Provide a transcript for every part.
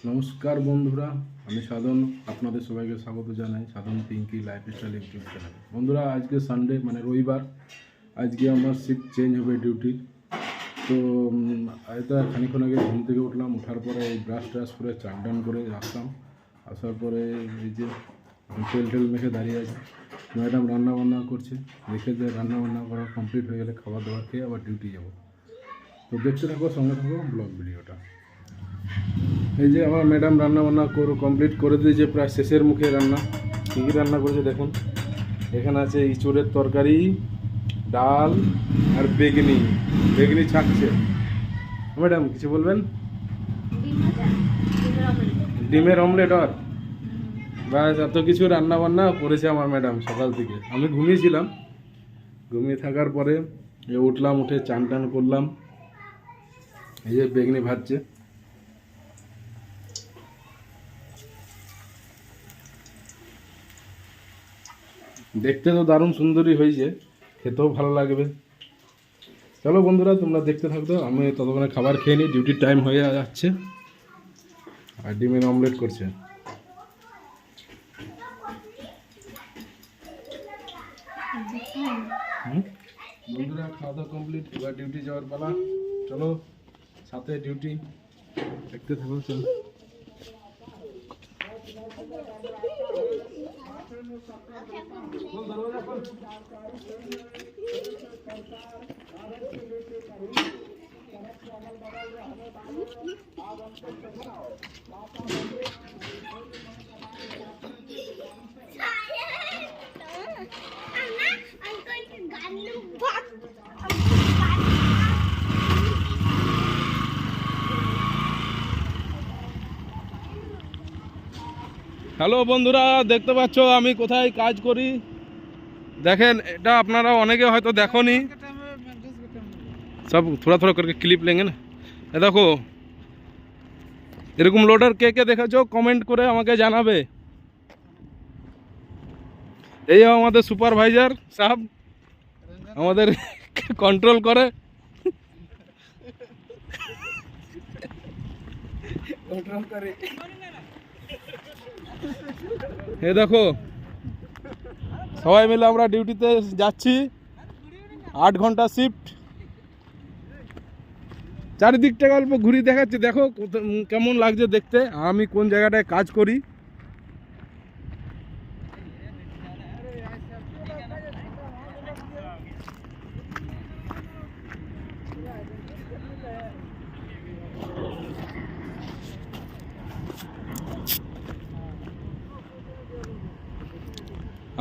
নমস্কার বন্ধুরা, আমি সাধন। আপনাদের সবাইকে স্বাগত জানাই সাধন পিঙ্কি লাইফস্টাইল ইউটিউব চ্যানেলে। বন্ধুরা, আজকে সানডে মানে রবিবার। আজকে আমার শিফট চেঞ্জ হবে ডিউটির। তো এটা খানিক্ষণ আগে ঘুম থেকে উঠলাম। ওঠার পরে এই ব্রাশ করে চান টান করে আসলাম। আসার পরে এই যে তেল মেখে দাঁড়িয়ে আছে। ম্যাডাম রান্না করছে। দেখে যে রান্না করা কমপ্লিট হয়ে গেলে খাবার দাবার খেয়ে আবার ডিউটি যাব। তো দেখতে থাকো, সঙ্গে থাকো ব্লগ ভিডিওটা। এই যে আমার ম্যাডাম রান্না কমপ্লিট করে দিয়েছে, প্রায় শেষের মুখে রান্না। কী কী রান্না করেছে দেখুন। এখানে আছে ইঁচড়ের তরকারি, ডাল আর বেগনি ছাকছে। ম্যাডাম কিছু বলবেন? ডিমের অমলেট। আর ব্যাস এত কিছু রান্না করেছে আমার ম্যাডাম সকাল থেকে। আমি ঘুমিয়েছিলাম, ঘুমিয়ে থাকার পরে উঠলাম, উঠে চান টান করলাম। এই যে বেগনি ভাজছে। দেখতে তো দারুণ সুন্দরই হয়েছে, খেতেও ভালো লাগবে। চলো বন্ধুরা, তোমরা দেখতে থাকতো, আমি ততক্ষণে খাবার খেয়ে নিই। ডিউটির টাইম হয়ে যাচ্ছে। আর ডিমের অমলেট করছে। বন্ধুরা, খাওয়া দাওয়া কমপ্লিট, এবার ডিউটি যাওয়ার পালা। চলো, সাথে ডিউটি দেখতে থাকো। চলো। হ্যালো বন্ধুরা, দেখতে পাচ্ছ আমি কোথায় কাজ করি। দেখেন, এটা আপনারা অনেকে হয়তো দেখোনি, সব থোড়া করে ক্লিপ লেंगे না। এ দেখো, এরকম লোডার কে কে দেখেছো কমেন্ট করে আমাকে জানাবে। এই আমাদের সুপারভাইজার সাহেব আমাদের কন্ট্রোল করে। এ দেখো, সবাই মিলে আমরা ডিউটিতে যাচ্ছি। 8 ঘন্টা শিফট। চারিদিকটা অল্প ঘুরি দেখাচ্ছি, দেখো কেমন লাগছে দেখতে। আমি কোন জায়গাটায় কাজ করি।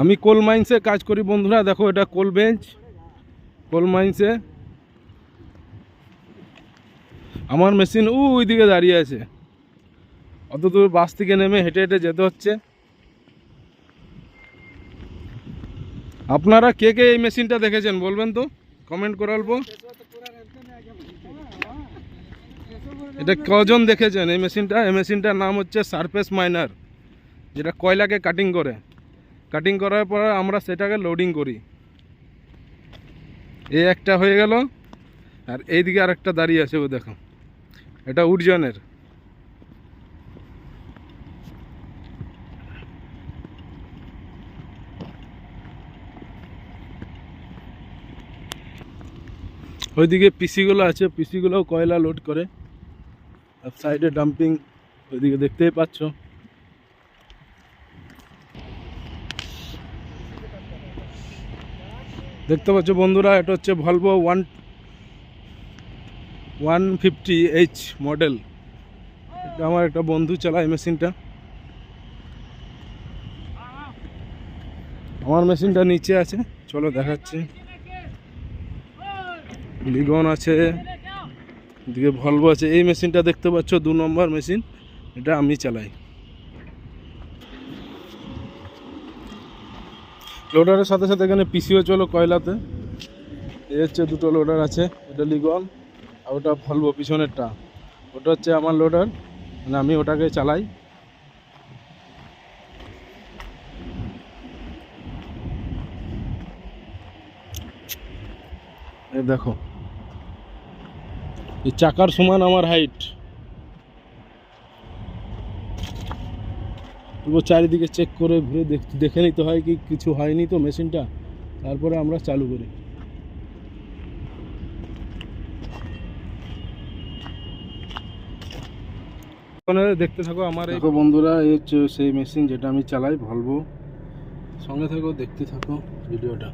আমি কোল মাইন্সে কাজ করি বন্ধুরা। দেখো, এটা কোল বেঞ্চ, কোল মাইন্সে। আমার মেশিন ওই দিকে দাঁড়িয়ে আছে। অত দূর বাস থেকে নেমে হেঁটে যেতে হচ্ছে। আপনারা কে কে এই মেশিনটা দেখেছেন বলবেন তো, কমেন্ট করে অল্প। এটা কজন দেখেছেন এই মেশিনটা? এই মেশিনটার নাম হচ্ছে সারফেস মাইনার, যেটা কয়লাকে কাটিং করার পর আমরা সেটাকে লোডিং করি। এই একটা হয়ে গেল, আর এইদিকে আরেকটা দাঁড়িয়ে আছে, ও দেখো, এটা উডজনের। ওইদিকে পিসিগুলো আছে, পিসিগুলোও কয়লা লোড করে। আর সাইডে ডাম্পিং ওইদিকে দেখতেই পাচ্ছ। দেখতে পাচ্ছ বন্ধুরা, এটা হচ্ছে ভলভো 150H মডেল। এটা আমার একটা বন্ধু চালায় মেশিনটা। আমার মেশিনটা নিচে আছে, চলো দেখাচ্ছি। লিগন আছে, এদিকে ভলভো আছে। এই মেশিনটা দেখতে পাচ্ছ 2 নম্বর মেশিন, এটা আমি চালাই। লোডারের সাথে সাথে এখানে পিসিও চলো কয়লাতে। এই হচ্ছে 2টো লোডার আছে, এটা লিগন আর ওটা ভলভো পিছনেরটা। ওটা হচ্ছে আমার লোডার, মানে আমি ওটাকে চালাই। এই দেখো, এই চাকার সমান আমার হাইট। তারপর চারিদিকে চেক করে ঘুরে দেখে নিতে হয় কি কিছু হয়নি তো মেশিনটা, তারপরে আমরা চালু করি। ওখানে দেখতে থাকো আমার এই বন্ধুরা, এই হচ্ছে সেই মেশিন যেটা আমি চালাই, ভলভো। সঙ্গে থাকো, দেখতে থাকো ভিডিওটা।